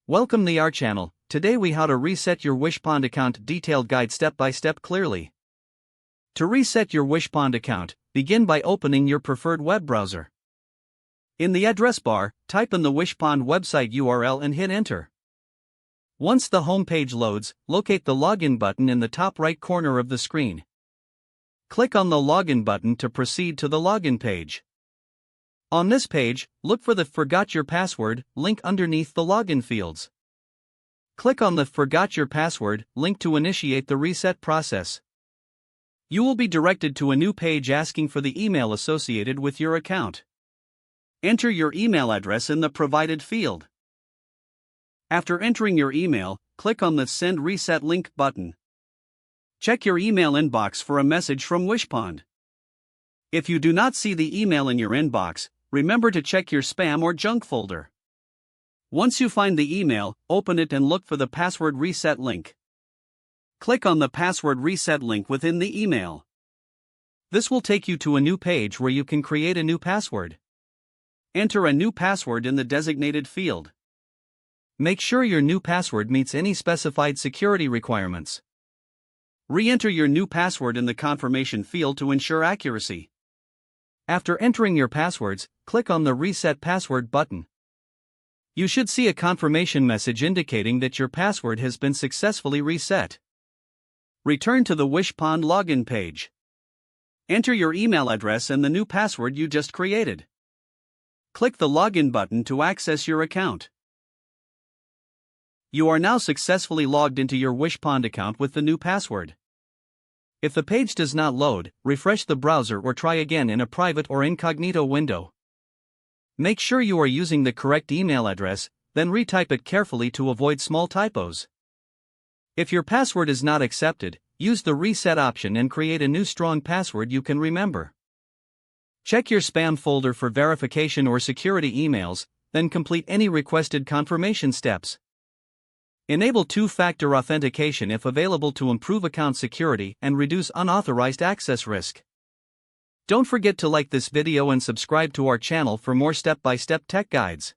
Welcome to our channel. Today we how to reset your Wishpond account detailed guide step by step clearly. To reset your Wishpond account, begin by opening your preferred web browser. In the address bar, type in the Wishpond website URL and hit enter. Once the home page loads, locate the login button in the top right corner of the screen. Click on the login button to proceed to the login page. On this page, look for the Forgot Your Password link underneath the login fields. Click on the Forgot Your Password link to initiate the reset process. You will be directed to a new page asking for the email associated with your account. Enter your email address in the provided field. After entering your email, click on the Send Reset Link button. Check your email inbox for a message from Wishpond. If you do not see the email in your inbox, remember to check your spam or junk folder. Once you find the email, open it and look for the password reset link. Click on the password reset link within the email. This will take you to a new page where you can create a new password. Enter a new password in the designated field. Make sure your new password meets any specified security requirements. Re-enter your new password in the confirmation field to ensure accuracy. After entering your passwords, click on the Reset Password button. You should see a confirmation message indicating that your password has been successfully reset. Return to the Wishpond login page. Enter your email address and the new password you just created. Click the Login button to access your account. You are now successfully logged into your Wishpond account with the new password. If the page does not load, refresh the browser or try again in a private or incognito window. Make sure you are using the correct email address, then retype it carefully to avoid small typos. If your password is not accepted, use the reset option and create a new strong password you can remember. Check your spam folder for verification or security emails, then complete any requested confirmation steps. Enable two-factor authentication if available to improve account security and reduce unauthorized access risk. Don't forget to like this video and subscribe to our channel for more step-by-step tech guides.